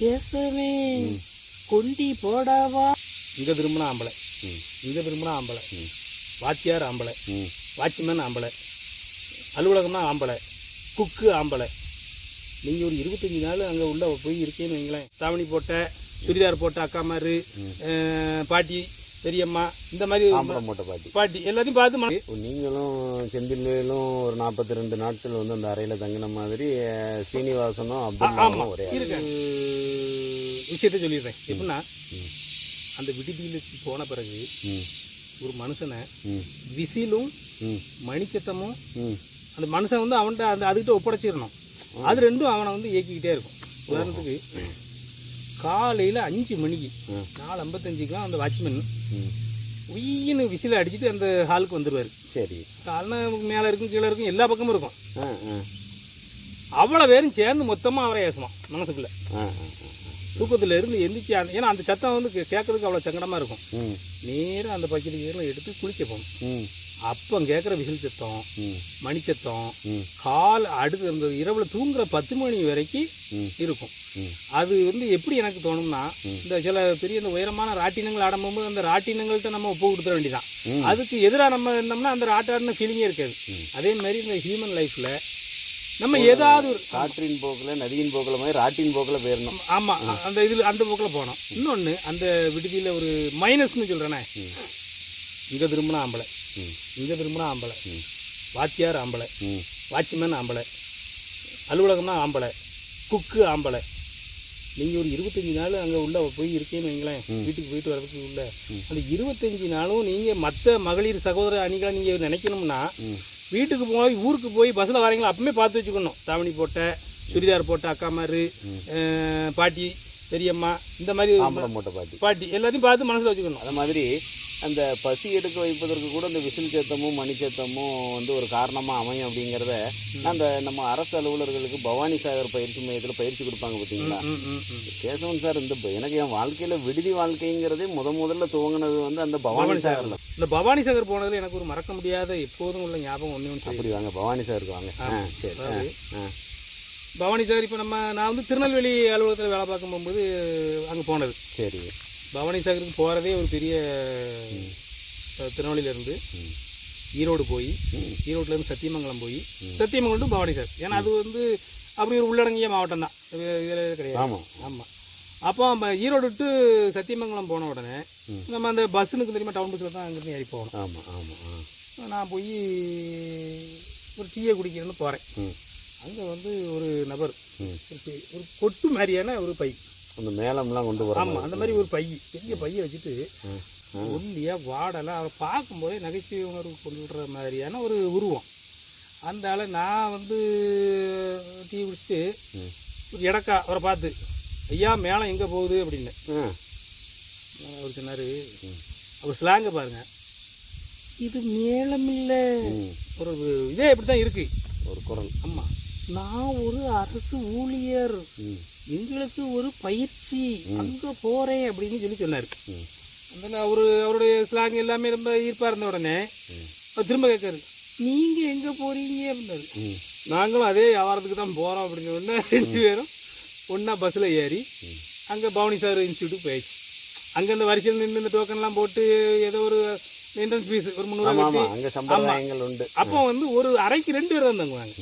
பேசவே கொண்டி போடவா. இங்கே திரும்பினா ஆம்பளை, இங்கே திரும்பினா ஆம்பளை, வாத்தியார் ஆம்பளை, வாட்ச்மேன் ஆம்பளை, அலுவலகம்னா ஆம்பளை, குக்கு ஆம்பளை. நீங்கள் ஒரு 25 நாள் அங்கே உள்ள போய் இருக்கேன்னு வைங்களேன். தாவணி போட்ட, சுடிதார் போட்ட அக்காமாரு, பாட்டி, பெரியம்மா, இந்த மாதிரி மூட்டை பாட்டி எல்லாத்தையும் பார்த்து நீங்களும் செந்திலும் ஒரு 42 நாட்கள் வந்து அந்த அறையில் தங்கின மாதிரி சீனிவாசனும் அப்துல்லாவும் ஒரே இருக்கு. விஷயத்த சொல்லிடுறேன். எப்படின்னா அந்த விடுதியிலுக்கு போன பிறகு ஒரு மனுஷனை விசிலும் மணிச்சத்தமும் அந்த மனுஷன் வந்து அவன்கிட்ட அந்த அதுக்கிட்ட ஒப்படைச்சிடணும். அது ரெண்டும் அவனை வந்து இயக்கிக்கிட்டே இருக்கும். உதாரணத்துக்கு காலையில் 5 மணிக்கு 4:55க்குலாம் அந்த வாட்ச்மேன் உயின்னு விசில அடிச்சுட்டு அந்த ஹாலுக்கு வந்துடுவார். சரி, காலைல மேலே இருக்கும் கீழே இருக்கும் எல்லா பக்கமும் இருக்கும். அவ்வளோ பேரும் சேர்ந்து மொத்தமாக அவரை ஏசணும் மனசுக்குள்ள. தூக்கத்தில் இருந்து எந்திரிச்சு ஏன்னா அந்த சத்தம் வந்து கேட்கறதுக்கு அவ்வளோ சங்கடமாக இருக்கும். நேராக அந்த பக்கெட்டு கீழே எடுத்து குளிக்க போகணும். அப்போ கேட்குற விசில் சத்தம், மணிச்சத்தம் கால் அடுத்து அந்த இரவில் தூங்குற 10 மணி வரைக்கும் இருக்கும். அது வந்து எப்படி எனக்கு தோணும்னா, இந்த சில பெரிய இந்த உயரமான ராட்டினங்கள் ஆடும்போது அந்த ராட்டினங்கள்கிட்ட நம்ம ஒப்பு கொடுத்துட வேண்டியதான். அதுக்கு எதிராக நம்ம இருந்தோம்னா அந்த ராட்டாடின ஃபீலிங்கே இருக்காது. அதே மாதிரி இந்த ஹியூமன் லைஃப்பில் நம்ம ஏதாவது ஒரு காற்றின் போக்கில் நதியின் போக்கில் மாதிரி ராட்டின் போக்கில் போயிடணும். ஆமாம், அந்த இதில் அந்த போக்கில் போகணும். இன்னொன்று அந்த விடுதியில் ஒரு மைனஸ்ன்னு சொல்கிறேனே, இங்கே திரும்பினா ஆம்பளை, இங்கே திரும்பினா ஆம்பளை, வாத்தியார் ஆம்பளை, வாட்ச்மேன் ஆம்பளை, அலுவலகம்னா ஆம்பளை, குக்கு ஆம்பளை. நீங்கள் ஒரு 25 நாள் அங்கே உள்ள போய் இருக்கேன்னு வைங்களேன். வீட்டுக்கு போயிட்டு வரதுக்கு உள்ள அந்த 25 நாளும் நீங்கள் மற்ற மகளிர் சகோதர அணிகளை நீங்கள் நினைக்கணும்னா, வீட்டுக்கு போய் ஊருக்கு போய் பஸ்ஸில் வரீங்களா அப்பவுமே பார்த்து வச்சுக்கணும். தாவணி போட்ட, சுடிதார் போட்ட அக்காமாரு, பாட்டி, பெரியம்மா, இந்த மாதிரி மூட்டை பாட்டி எல்லாத்தையும் பார்த்து மனசில் வச்சுக்கணும். அது மாதிரி அந்த பசி எடுக்க வைப்பதற்கு கூட இந்த விசில் சத்தமும் மணிச்சத்தமும் வந்து ஒரு காரணமாக அமையும் அப்படிங்கிறத அந்த நம்ம அரசு அலுவலர்களுக்கு பவானி சாகர் பயிற்சி மையத்தில் பயிற்சி கொடுப்பாங்க பார்த்தீங்களா. கேசவன் சார், இந்த எனக்கு என் வாழ்க்கையில் விடுதி வாழ்க்கைங்கிறதே முதல்ல துவங்கினது வந்து அந்த பவானி சாகரில். இந்த பவானி சாகர் போனதில் எனக்கு ஒரு மறக்க முடியாத எப்போதும் உள்ள ஞாபகம் ஒன்று. அப்படி வாங்க, பவானி சாகருக்கு வாங்க. சரி, பவானி சாகர் இப்போ நான் வந்து திருநெல்வேலி அலுவலகத்தில் வேலை பார்க்கும் போகும்போது அங்கே போனது. சரி, பவானி சாகருக்கு போகிறதே ஒரு பெரிய திருநெல்வேலியிலேருந்து ஈரோடு போய், ஈரோட்டிலேருந்து சத்தியமங்கலம் போய், சத்தியமங்கலம் டு பவானி சாகர். ஏன்னா அது வந்து அப்படி ஒரு உள்ளடங்கிய மாவட்டம் தான், இதில் கிடையாது. ஆமாம். அப்போ ஈரோடு டு சத்தியமங்கலம் போன உடனே நம்ம அந்த பஸ்ஸுனுக்கு தெரியுமா, டவுன் பஸ்ஸில் தான் அங்கேருந்து ஏறி போகணும். ஆமாம். நான் போய் ஒரு டீயை குடிக்கிறேன்னு போகிறேன். அங்கே வந்து ஒரு நபர் ஒரு கொட்டு மாதிரியான ஒரு பை, அந்த மேலம்லாம் கொண்டு வரோம். ஆமாம், அந்த மாதிரி ஒரு பெரிய பையை வச்சுட்டு ஒல்லியாக வாடலை. அவரை பார்க்கும்போதே நகைச்சுவை உணர்வு கொண்டு விடுற மாதிரியான ஒரு உருவம். அந்த ஆளை நான் வந்து டீ குடிச்சிட்டு ஒரு இடக்கா அவரை பார்த்து, ஐயா மேலே எங்கே போகுது அப்படின்னு அவர் சொன்னார். அவர் ஸ்லாங்கை பாருங்க, இது மேளம் இல்லை, ஒரு இதே இப்படி தான் இருக்குது ஒரு குரல். ஆமாம், நான் ஒரு அரசு ஊழியர், எங்களுக்கு ஒரு பயிற்சி, அங்கே போகிறேன் அப்படின்னு சொன்னார். அதில் அவருடைய ஸ்லாங் எல்லாமே ரொம்ப ஈர்ப்பாக இருந்த உடனே அவர் திரும்ப கேட்காரு, நீங்கள் எங்கே போகிறீங்க அப்படின்னாரு. நாங்களும் அதே வியாபாரத்துக்கு தான் போகிறோம் அப்படின்னு உடனே 2 பேரும் ஒன்றா பஸ்ஸில் ஏறி அங்கே பவானி சாகர் இன்ஸ்டியூட்டுக்கு போயிடுச்சு. அங்கே இந்த வரிசையில் நின்று இந்த டோக்கன்லாம் போட்டு ஏதோ ஒரு என்ட்ரன்ஸ் ஃபீஸ் ஒரு 300 உண்டு. அப்போ வந்து ஒரு அறைக்கு 2 பேர் தான் தங்குவாங்க.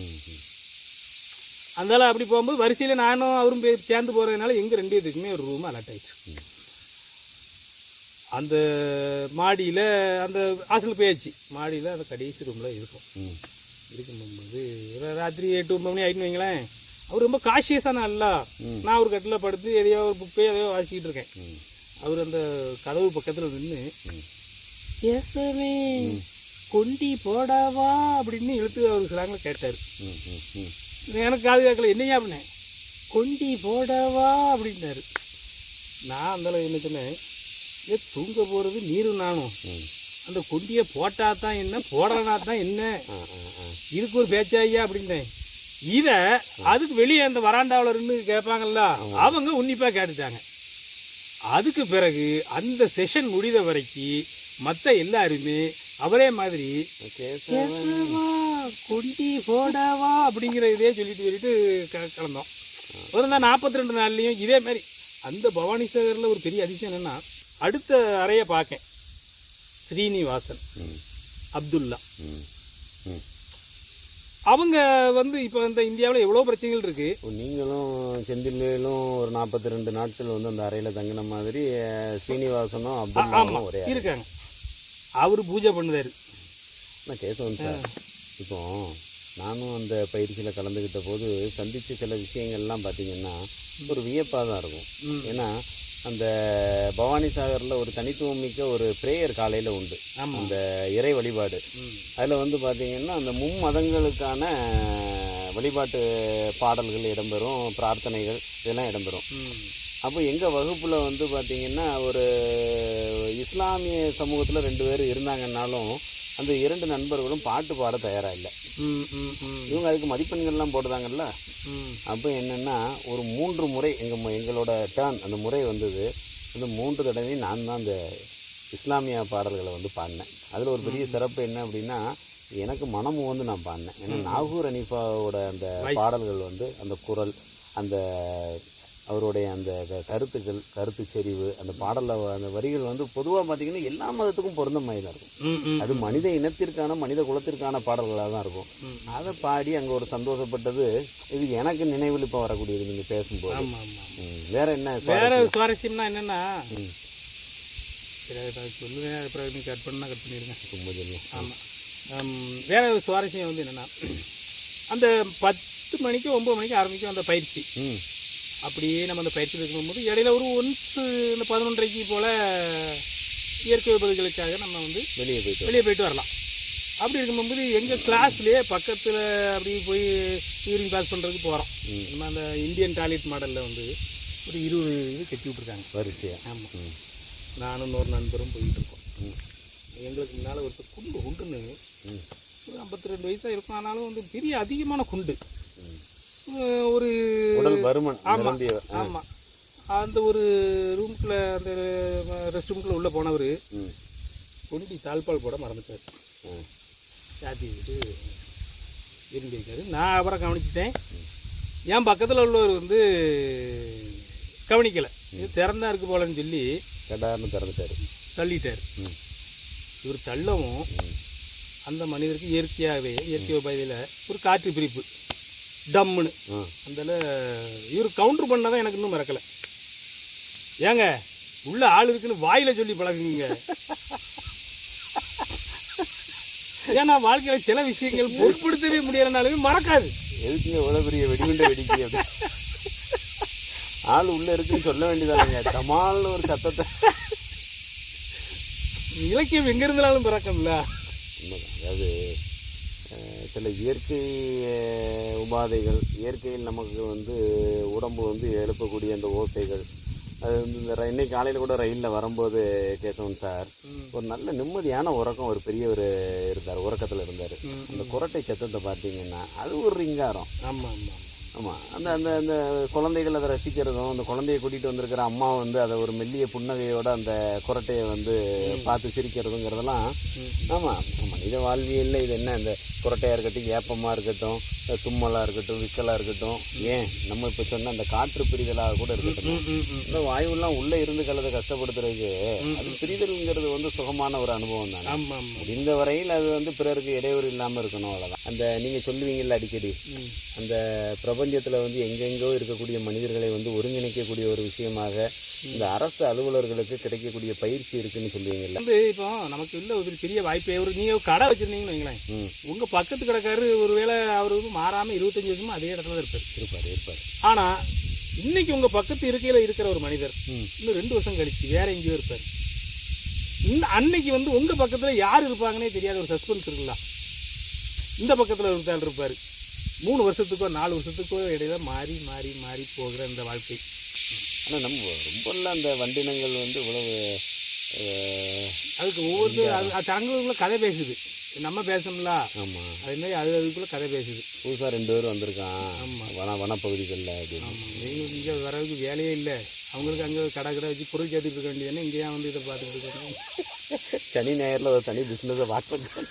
அதனால அப்படி போகும்போது வரிசையில் நானும் அவரும் சேர்ந்து போகிறதுனால எங்கள் 2 பேருக்குமே ஒரு ரூம் அலாட் ஆயிடுச்சு. அந்த மாடியில் அந்த ஹாஸ்டல் போயாச்சு. மாடியில் அந்த கடைசி ரூமில் இருக்கும்போது ராத்திரி 8-9 மணி ஆகிட்டுன்னு வைங்களேன். அவர் ரொம்ப காஷியஸான அல்ல. நான் ஒரு கட்டில் படுத்து எதையோ ஒரு புக்கோ எதையோ வாசிக்கிட்டு இருக்கேன். அவர் அந்த கதவு பக்கத்தில் நின்று பேசவே கொண்டி போடவா அப்படின்னு இழுத்து அவர் சிலாங்கில் கேட்டார். எனக்கு காது கேட்கல, என்னையா அப்படின்னேன். கொண்டி போடவா அப்படின்னாரு. நான் அந்தளவு என்ன சொன்னேன், தூங்க போகிறது நீரும் நானும், அந்த கொண்டியை போட்டா தான் என்ன போடனா தான் என்ன, இதுக்கு ஒரு பேச்சாய்யா அப்படின்னேன். இதை அதுக்கு வெளியே அந்த வராண்டாவில் இருந்து கேட்பாங்கல்ல, அவங்க உன்னிப்பாக கேட்டுட்டாங்க. அதுக்கு பிறகு அந்த செஷன் முடித வரைக்கும் மற்ற எல்லாருமே அவரே மாதிரி கொண்டி போடவா அப்படிங்கிற இதே சொல்லிட்டு கலந்தோம். ஒரு 42 நாள்லையும் இதே மாதிரி அந்த பவானி சாகரில் ஒரு பெரிய அதிசயம் என்னென்னா அடுத்த அறையை பார்க்கேன். ஸ்ரீனிவாசன், அப்துல்லா, அவங்க வந்து இப்போ இந்த இந்தியாவில் எவ்வளோ பிரச்சனைகள் இருக்குது. நீங்களும் செந்திலும் ஒரு 42 நாட்கள் வந்து அந்த அறையில் தங்கின மாதிரி ஸ்ரீனிவாசனும் அப்துல்லாவும் ஒரே இருக்காங்க. அவர் பூஜை பண்ணுறாரு. நான் கேசவன் சார், இப்போ நானும் அந்த பயிற்சியில் கலந்துக்கிட்ட போது சந்தித்த சில விஷயங்கள்லாம் பார்த்தீங்கன்னா ஒரு வியப்பாக தான் இருக்கும். ஏன்னா அந்த பவானி சாகரில் ஒரு தனித்துவம் மிக்க ஒரு ப்ரேயர் காலையில் உண்டு, அந்த இறை வழிபாடு. அதில் வந்து பார்த்திங்கன்னா அந்த மும்மதங்களுக்கான வழிபாட்டு பாடல்கள் இடம்பெறும், பிரார்த்தனைகள் இதெல்லாம் இடம்பெறும். அப்போ எங்கள் வகுப்பில் வந்து பார்த்திங்கன்னா ஒரு இஸ்லாமிய சமூகத்தில் 2 பேர் இருந்தாங்கன்னாலும் அந்த 2 நண்பர்களும் பாட்டு பாட தயாராக இல்லை. இவங்க அதுக்கு மதிப்பெண்கள்லாம் போடுறாங்கல்ல. அப்போ என்னென்னா ஒரு 3 முறை எங்களோட டர்ன் அந்த முறை வந்தது. அந்த 3 தடவையும் நான் தான் அந்த இஸ்லாமிய பாடல்களை வந்து பாடினேன். அதில் ஒரு பெரிய சிறப்பு என்ன அப்படின்னா, எனக்கு மனமும் வந்து நான் பாடினேன். ஏன்னா நாகூர் அனீஃபாவோட அந்த பாடல்கள் வந்து அந்த குரல், அந்த அவருடைய அந்த கருத்து செறிவு, அந்த பாடலில் அந்த வரிகள் வந்து பொதுவாக பார்த்திங்கன்னா எல்லா மதத்துக்கும் பொருந்த மாதிரி தான் இருக்கும். அது மனித இனத்திற்கான மனித குலத்திற்கான பாடல்களாக தான் இருக்கும். அதை பாடி அங்கே ஒரு சந்தோஷப்பட்டது. இது எனக்கு நினைவில் இப்போ வரக்கூடியது நீங்கள் பேசும்போது. வேற என்ன சுவாரஸ்யம்னா என்னென்னா சொல்லுவேன், அப்புறம் கட் பண்ணிடுங்க. ரொம்ப சொல்லுவேன். ஆமாம், வேற ஒரு சுவாரஸ்யம் வந்து என்னென்னா அந்த 10 மணிக்கு 9 மணிக்கு ஆரம்பிக்கும் அந்த பயிற்சி. அப்படியே நம்ம அந்த பயிற்சி இருக்கும்போது இடையில ஒரு இந்த 11:30 போல் இயற்கை விபத்துகளுக்காக நம்ம வந்து வெளியே போயிட்டு வரலாம். அப்படி இருக்கும்போது எங்கள் கிளாஸ்லேயே பக்கத்தில் அப்படி போய் யூரின் பாஸ் பண்ணுறதுக்கு போகிறோம். நம்ம அந்த இந்தியன் டாய்லெட் மாடலில் வந்து ஒரு 20 இது கட்டி விட்ருக்காங்க வரிசையாக. ஆமாம், நானும் இன்னொரு நண்பரும் போயிட்டு இருக்கோம். எங்களுக்கு முன்னால் ஒருத்தர் குண்டுன்னு ஒரு 52 வயசாக இருக்கும். ஆனாலும் வந்து பெரிய அதிகமான குண்டு, ஒரு பருமன். ஆமாம், அந்த ஒரு ரூம்குள்ளே அந்த ரெஸ்ட் ரூம்குள்ளே உள்ளே போனவர் கொண்டி தாழ்பால் போட மறந்துட்டார். சாத்தி விட்டு இருந்திருக்காரு. நான் அப்புறம் கவனிச்சிட்டேன். என் பக்கத்தில் உள்ளவர் வந்து கவனிக்கலை. இது திறந்தா இருக்கு போலன்னு சொல்லி திறந்துட்டார், தள்ளிட்டார். இவர் தள்ளவும் அந்த மனிதருக்கு இயற்கை உபாதையில் ஒரு காற்று பிரிப்பு டம்முன்னு அதில் இவர் கவுண்டர் பண்ணதான் எனக்கு இன்னும் மறக்கலை. ஏங்க உள்ள ஆள் இருக்குன்னு வாயில சொல்லி பழகுங்க. ஏன்னா வாழ்க்கையில் சில விஷயங்கள் பொருட்படுத்தவே முடியறனாலுமே மறக்காது. எதுக்குங்க எவ்வளோ பெரிய வெடிகுண்ட வெடிக்கு அப்படி ஆள் உள்ள இருக்குன்னு சொல்ல வேண்டியதாங்க. தமால்னு ஒரு சத்தத்தை. இலக்கியம் எங்க இருந்தாலும் பிறக்கும்ல. அதாவது சில இயற்கை உபாதைகள், இயற்கையில் நமக்கு வந்து உடம்பு வந்து எழுப்பக்கூடிய அந்த ஓசைகள், அது வந்து இந்த இன்னைக்கு காலையில் கூட ரயிலில் வரும்போது கேசவன் சார் ஒரு நல்ல நிம்மதியான உறக்கம், ஒரு பெரிய ஒரு இருந்தார், உறக்கத்தில் இருந்தார். அந்த குரட்டை சத்தத்தை பார்த்தீங்கன்னா அது ஒரு ரிங்காரம். ஆமாம் ஆமாம் ஆமாம். அந்த அந்த அந்த குழந்தைகள் அதை ரசிக்கிறதும், அந்த குழந்தைய கூட்டிகிட்டு வந்திருக்கிற அம்மா வந்து அதை ஒரு மெல்லிய புன்னகையோட அந்த குரட்டையை வந்து பார்த்து சிரிக்கிறதுங்கிறதெல்லாம் ஆமாம் மனித வாழ்வியலில் இது என்ன, இந்த குரட்டையாக இருக்கட்டும், ஏப்பமாக இருக்கட்டும், தும்மலாக இருக்கட்டும், விக்கலாக இருக்கட்டும், ஏன் நம்ம இப்போ சொன்ன அந்த காற்று பிரிதலாக கூட இருக்கட்டும், இந்த வாயுவெல்லாம் உள்ளே இருந்து கலதை கஷ்டப்படுத்துறதுக்கு அது பிரிதல்ங்கிறது வந்து சுகமான ஒரு அனுபவம் தானே. முடிந்த வரையில் அது வந்து பிறருக்கு இடையூறு இல்லாமல் இருக்கணும், அவ்வளோதான். அந்த நீங்கள் சொல்லுவீங்கள்ல அடிக்கடி, அந்த பிரபஞ்சத்தில் வந்து எங்கெங்கோ இருக்கக்கூடிய மனிதர்களை வந்து ஒருங்கிணைக்கக்கூடிய ஒரு விஷயமாக இந்த அரசு அலுவலர்களுக்கு கிடைக்கக்கூடிய பயிற்சி இருக்குன்னு சொல்லுவீங்கல்ல. வந்து இப்போ நமக்கு உள்ள ஒரு பெரிய வாய்ப்பே, ஒரு நீங்கள் கடை வச்சுருந்தீங்கன்னு வைங்களேன், உங்கள் பக்கத்து கடைக்காரு ஒரு வேளை அவர் வந்து மாறாமல் 25 வருஷமும் அதே இடத்துல தான் இருப்பார். ஆனால் இன்னைக்கு உங்கள் பக்கத்து இருக்கையில் இருக்கிற ஒரு மனிதர் இன்னும் 2 வருஷம் கழிச்சு வேற எங்கேயோ இருப்பார். அன்னைக்கு வந்து உங்கள் பக்கத்தில் யார் இருப்பாங்கன்னே தெரியாத ஒரு சஸ்பென்ஸ் இருக்குல்ல. இந்த பக்கத்தில் ஒருத்தாள் இருப்பார். 3 வருஷத்துக்கோ 4 வருஷத்துக்கோ இடையில மாறி மாறி மாறி போகிற இந்த வாழ்க்கை. ஆனால் நம்ம ரொம்பலாம் அந்த வண்டினங்கள் வந்து இவ்வளவு அதுக்கு ஒவ்வொரு தங்களுக்குள்ள கதை பேசுது, நம்ம பேசணும்ல. ஆமாம், அதுமாரி அதுக்குள்ளே கதை பேசுது. புதுசாக 2 பேர் வந்திருக்கான். ஆமாம், வனப்பகுதிகளில் அப்படின்னு. ஆமாம், எங்களுக்கு இங்கே வரதுக்கு வேலையே இல்லை. அவங்களுக்கு அங்கே கடை வச்சு பொருள் சேர்த்துட்டு இருக்க வேண்டியதுன்னு இங்கேயா வந்து இதை பார்த்துட்டு இருக்காங்க. சனி ஞாயிறில் ஒரு தனி பிஸ்னஸை வாக் பண்ணுறாங்க.